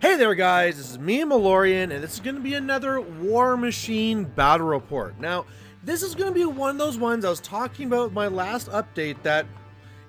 Hey there guys, this is me, Malorian, and this is going to be another War Machine Battle Report. Now, this is going to be one of those ones I was talking about with my last update that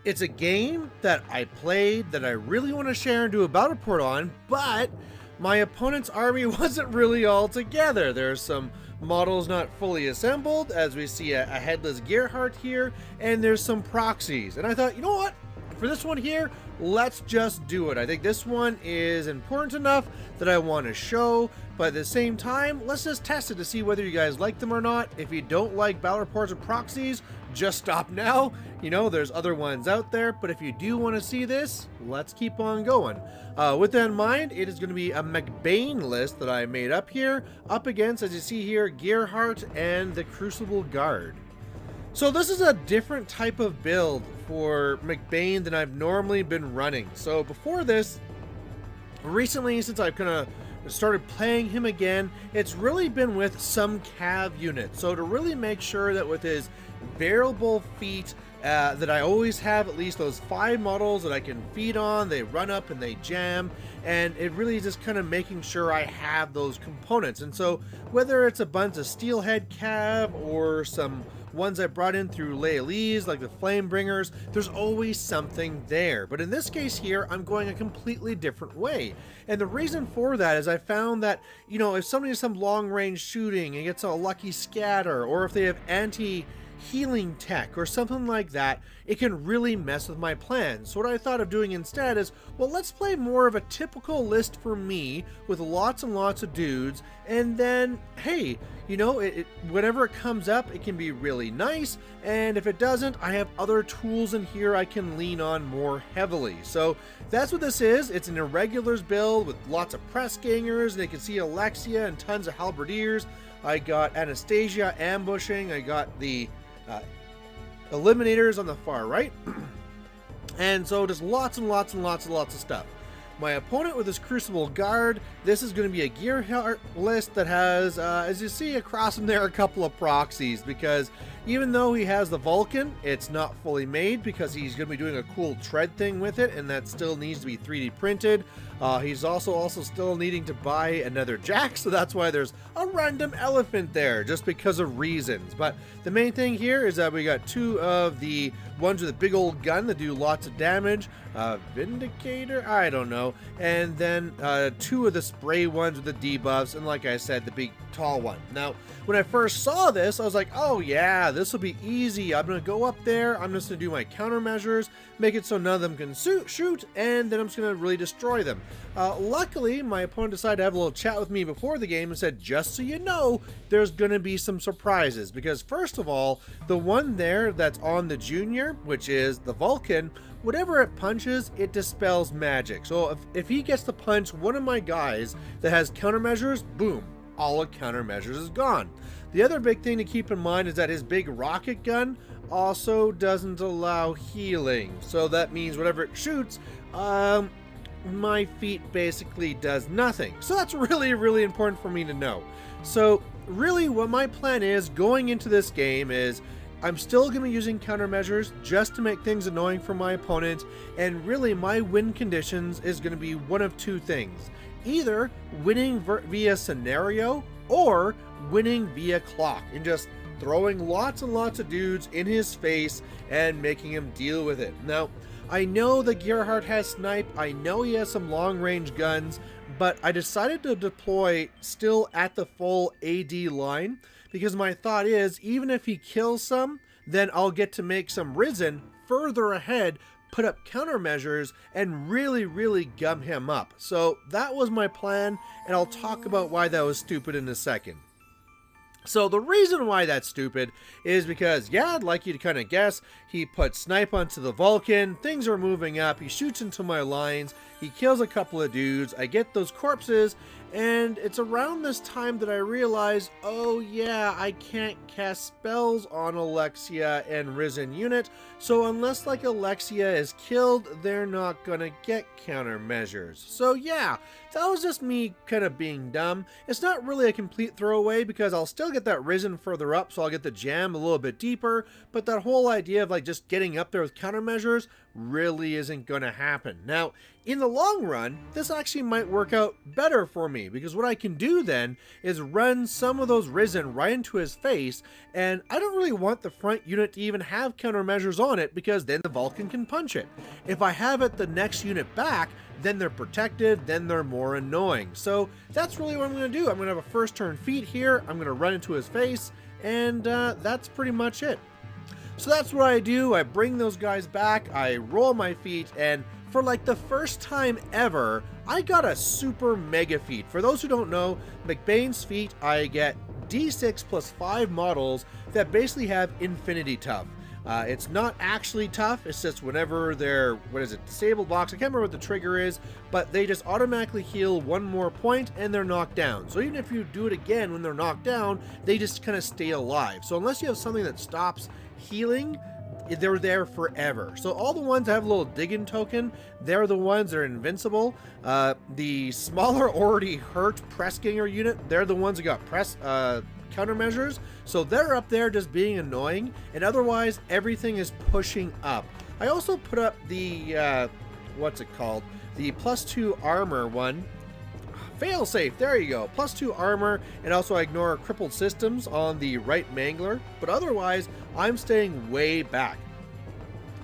it's a game that I played that I really want to share and do a battle report on, but my opponent's army wasn't really all together. There's some models not fully assembled, as we see a headless Gearhart here, and there's some proxies. And I thought, you know what? For this one here, let's just do it. I think this one is important enough that I want to show, but at the same time, let's just test it to see whether you guys like them or not. If you don't like battle reports or proxies, just stop now. You know, there's other ones out there, but if you do want to see this, let's keep on going. With that in mind, it is going to be a MacBain list that I made up here, up against, as you see here, Gearhart and the Crucible Guard. So this is a different type of build for MacBain than I've normally been running. So before this, recently, since I've kind of started playing him again, it's really been with some cav units. So to really make sure that with his variable feet, that I always have at least those 5 models that I can feed on, they run up and they jam, and it really is just kind of making sure I have those components. And so whether it's a bunch of steelhead cav or some ones I brought in through Lealese, like the Flame Bringers, there's always something there. But in this case here, I'm going a completely different way. And the reason for that is I found that, you know, if somebody has some long range shooting and gets a lucky scatter, or if they have anti-healing tech or something like that, it can really mess with my plans. So what I thought of doing instead is, well, let's play more of a typical list for me with lots and lots of dudes, and then, hey, you know, whenever it comes up, it can be really nice, and if it doesn't, I have other tools in here I can lean on more heavily. So that's what this is. It's an irregulars build with lots of press gangers, and you can see Alexia and tons of halberdiers. I got Anastasia ambushing, I got the eliminators on the far right, and so just lots and lots and lots and lots of stuff. My opponent with his Crucible Guard, this is going to be a Gearhart list that has, as you see across from there, a couple of proxies, because even though he has the Vulcan, it's not fully made because he's going to be doing a cool tread thing with it, and that still needs to be 3D printed. He's also still needing to buy another jack, so that's why there's a random elephant there, just because of reasons. But the main thing here is that we got 2 of the ones with a big old gun that do lots of damage, Vindicator, I don't know, and then 2 of the spray ones with the debuffs, and like I said, the big tall one. Now, when I first saw this, I was like, oh yeah, this will be easy. I'm going to go up there, I'm just going to do my countermeasures, make it so none of them can shoot, and then I'm just going to really destroy them. Luckily, my opponent decided to have a little chat with me before the game and said, just so you know, there's going to be some surprises, because first of all, the one there that's on the Junior, which is the Vulcan, whatever it punches, it dispels magic. So if he gets to punch one of my guys that has countermeasures, boom, all of countermeasures is gone. The other big thing to keep in mind is that his big rocket gun also doesn't allow healing. So that means whatever it shoots, my feat basically does nothing. So that's really, really important for me to know. So really what my plan is going into this game is I'm still going to be using countermeasures just to make things annoying for my opponent, and really my win conditions is going to be one of 2 things. Either winning via scenario or winning via clock, and just throwing lots and lots of dudes in his face and making him deal with it. Now, I know that Gearhart has snipe, I know he has some long range guns, but I decided to deploy still at the full AD line, because my thought is, even if he kills some, then I'll get to make some Risen further ahead, put up countermeasures, and really, really gum him up. So that was my plan, and I'll talk about why that was stupid in a second. So the reason why that's stupid is because, yeah, I'd like you to kind of guess, he put snipe onto the Vulcan, things are moving up, he shoots into my lines, he kills a couple of dudes, I get those corpses, and it's around this time that I realize, oh yeah, I can't cast spells on Alexia and Risen unit, so unless like Alexia is killed, they're not gonna get countermeasures. So yeah, that was just me kind of being dumb. It's not really a complete throwaway because I'll still get that Risen further up, so I'll get the jam a little bit deeper, but that whole idea of like just getting up there with countermeasures really isn't gonna happen. Now, In the long run, this actually might work out better for me, because what I can do then is run some of those Risen right into his face, and I don't really want the front unit to even have countermeasures on it, because then the Vulcan can punch it. If I have it the next unit back, then they're protected, then they're more annoying. So that's really what I'm going to do. I'm going to have a first turn feat here, I'm going to run into his face, and that's pretty much it. So that's what I do. I bring those guys back, I roll my feet, and for like the first time ever, I got a super mega feat. For those who don't know, MacBain's feat, I get D6 plus 5 models that basically have infinity tough. It's not actually tough, it's just whenever they're, disabled box, I can't remember what the trigger is, but they just automatically heal 1 more point and they're knocked down. So even if you do it again when they're knocked down, they just kind of stay alive. So unless you have something that stops healing, they're there forever. So all the ones that have a little digging token, they're the ones that are invincible. The smaller already hurt press ganger unit, they're the ones that got press countermeasures. So they're up there just being annoying, and otherwise everything is pushing up. I also put up the the +2 armor one. Fail safe, there you go. +2 armor, and also I ignore crippled systems on the right mangler, but otherwise I'm staying way back.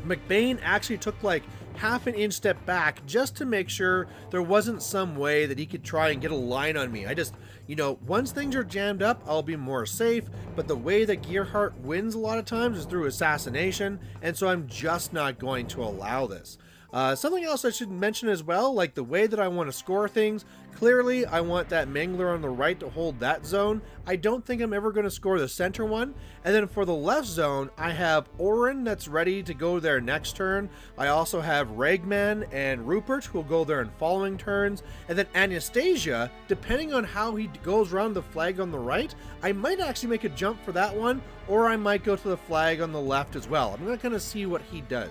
MacBain actually took like half an inch step back just to make sure there wasn't some way that he could try and get a line on me. I just, once things are jammed up, I'll be more safe, but the way that Gearhart wins a lot of times is through assassination, and so I'm just not going to allow this. Something else I should mention as well, like the way that I want to score things. Clearly, I want that mangler on the right to hold that zone. I don't think I'm ever going to score the center one. And then for the left zone, I have Orin that's ready to go there next turn. I also have Ragman and Rupert who will go there in following turns. And then Anastasia, depending on how he goes around the flag on the right, I might actually make a jump for that one, or I might go to the flag on the left as well. I'm going to kind of see what he does.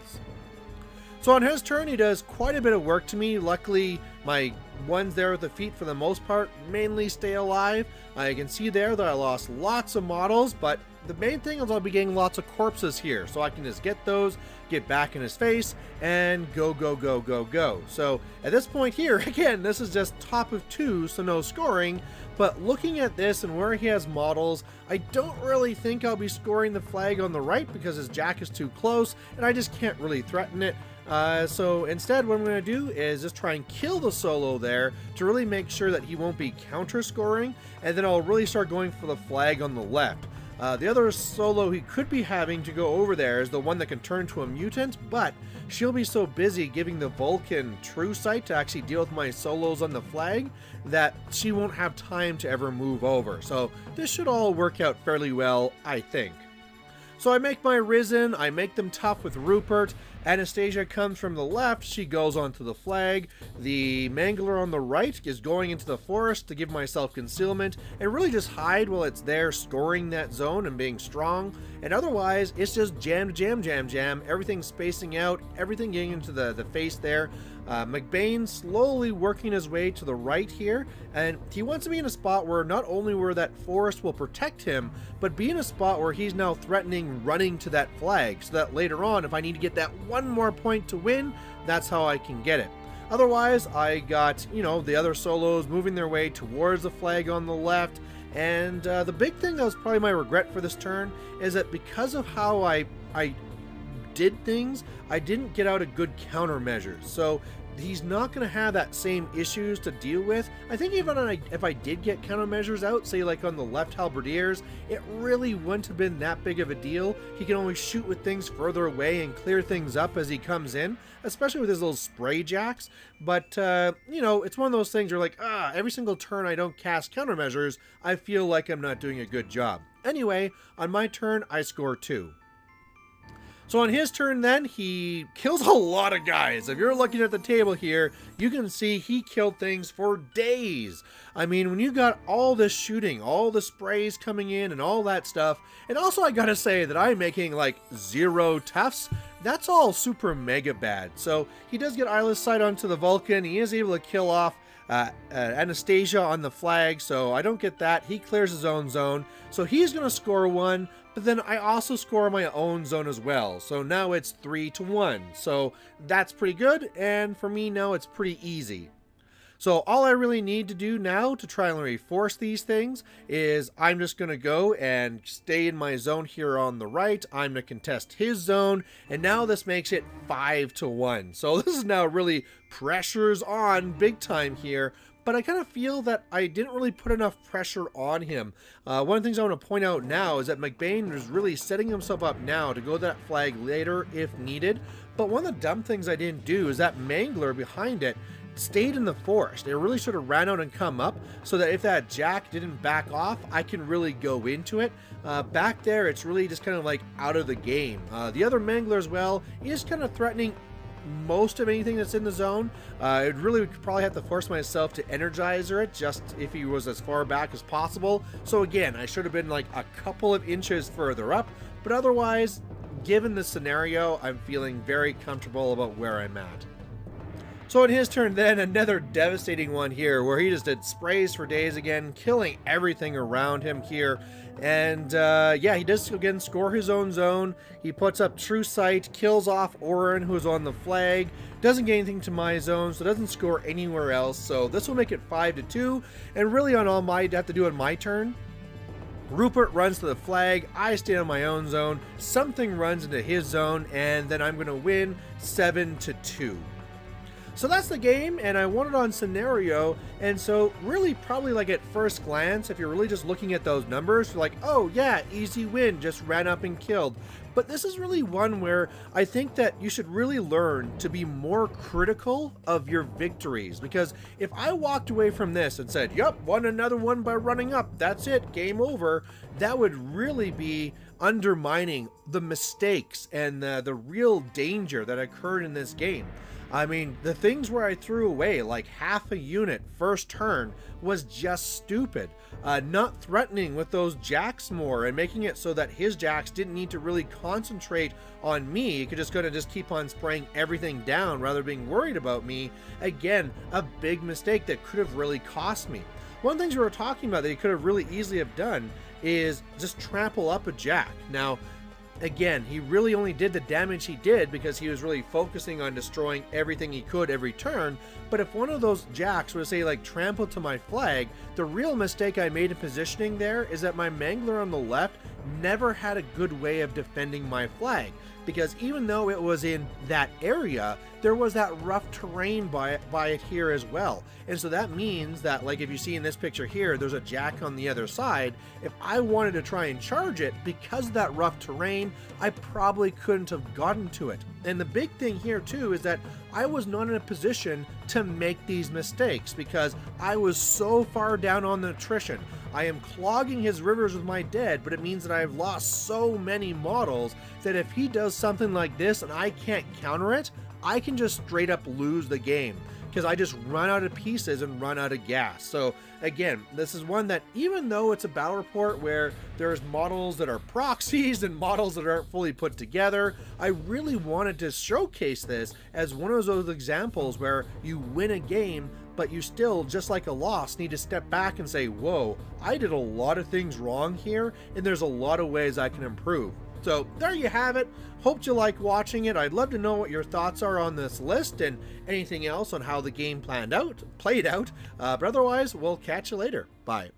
So on his turn, he does quite a bit of work to me. Luckily, my ones there with the feet, for the most part, mainly stay alive. I can see there that I lost lots of models, but the main thing is I'll be getting lots of corpses here. So I can just get those, get back in his face, and go, go, go, go, go. So at this point here, again, this is just top of 2, so no scoring. But looking at this and where he has models, I don't really think I'll be scoring the flag on the right because his jack is too close, and I just can't really threaten it. So instead what I'm going to do is just try and kill the solo there to really make sure that he won't be counter scoring, and then I'll really start going for the flag on the left. The other solo he could be having to go over there is the one that can turn to a mutant, but she'll be so busy giving the Vulcan true sight to actually deal with my solos on the flag that she won't have time to ever move over. So this should all work out fairly well, I think. So I make my Risen, I make them tough with Rupert. Anastasia comes from the left, she goes onto the flag. The Mangler on the right is going into the forest to give myself concealment and really just hide while it's there scoring that zone and being strong. And otherwise, it's just jam, jam, jam, jam, everything spacing out, everything getting into the face there. MacBain slowly working his way to the right here, and he wants to be in a spot where not only where that forest will protect him, but be in a spot where he's now threatening running to that flag, so that later on, if I need to get that one more point to win, that's how I can get it. Otherwise, I got, the other solos moving their way towards the flag on the left, and the big thing that was probably my regret for this turn is that because of how I did things, I didn't get out a good countermeasures. So he's not going to have that same issues to deal with. I think even if I did get countermeasures out, say like on the left halberdiers, it really wouldn't have been that big of a deal. He can always shoot with things further away and clear things up as he comes in, especially with his little spray jacks. But, it's one of those things where like, every single turn I don't cast countermeasures, I feel like I'm not doing a good job. Anyway, on my turn, I score 2. So on his turn then, he kills a lot of guys. If you're looking at the table here, you can see he killed things for days. I mean, when you got all this shooting, all the sprays coming in and all that stuff, and also I gotta say that I'm making like 0 toughs, that's all super mega bad. So he does get eyeless sight onto the Vulcan. He is able to kill off Anastasia on the flag, so I don't get that. He clears his own zone, so he's going to score 1, but then I also score my own zone as well. So now it's 3-1. So that's pretty good, and for me now it's pretty easy. So all I really need to do now to try and reinforce these things is I'm just going to go and stay in my zone here on the right. I'm going to contest his zone, and now this makes it 5-1. So this is now really pressure's on big time here, but I kind of feel that I didn't really put enough pressure on him. One of the things I want to point out now is that MacBain is really setting himself up now to go to that flag later if needed, but one of the dumb things I didn't do is that Mangler behind it stayed in the forest. It really should have ran out and come up so that if that jack didn't back off, I can really go into it. Back there, it's really just kind of like out of the game. The other Mangler as well is kind of threatening most of anything that's in the zone. It really would probably have to force myself to energizer it just if he was as far back as possible. So again, I should have been like a couple of inches further up, but otherwise, given the scenario, I'm feeling very comfortable about where I'm at. So in his turn then, another devastating one here where he just did sprays for days again, killing everything around him here. And yeah, he does again score his own zone. He puts up True Sight, kills off Oren, who's on the flag, doesn't get anything to my zone, so doesn't score anywhere else. So this will make it 5-2. And really on all I have to do on my turn, Rupert runs to the flag, I stay on my own zone, something runs into his zone, and then I'm going to win 7-2. So that's the game, and I won it on scenario, and so really probably like at first glance, if you're really just looking at those numbers, you're like, oh yeah, easy win, just ran up and killed. But this is really one where I think that you should really learn to be more critical of your victories, because if I walked away from this and said, yep, won another one by running up, that's it, game over, that would really be undermining the mistakes and the real danger that occurred in this game. I mean, the things where I threw away like half a unit first turn was just stupid. Not threatening with those jacks more and making it so that his jacks didn't need to really concentrate on me. He could just keep on spraying everything down rather than being worried about me. Again, a big mistake that could have really cost me. One of the things we were talking about that he could have really easily have done is just trample up a jack. Now, again, he really only did the damage he did because he was really focusing on destroying everything he could every turn. But if one of those jacks were to say like trample to my flag, the real mistake I made in positioning there is that my Mangler on the left never had a good way of defending my flag, because even though it was in that area, there was that rough terrain by it here as well. And so that means that, like if you see in this picture here, there's a jack on the other side. If I wanted to try and charge it, because of that rough terrain, I probably couldn't have gotten to it. And the big thing here too is that I was not in a position to make these mistakes because I was so far down on the attrition. I am clogging his rivers with my dead, but it means that I've lost so many models that if he does something like this and I can't counter it, I can just straight up lose the game because I just run out of pieces and run out of gas. So again, this is one that even though it's a battle report where there's models that are proxies and models that aren't fully put together, I really wanted to showcase this as one of those examples where you win a game, but you still, just like a loss, need to step back and say, whoa, I did a lot of things wrong here, and there's a lot of ways I can improve. So there you have it. Hope you like watching it. I'd love to know what your thoughts are on this list and anything else on how the game played out. But otherwise, we'll catch you later. Bye.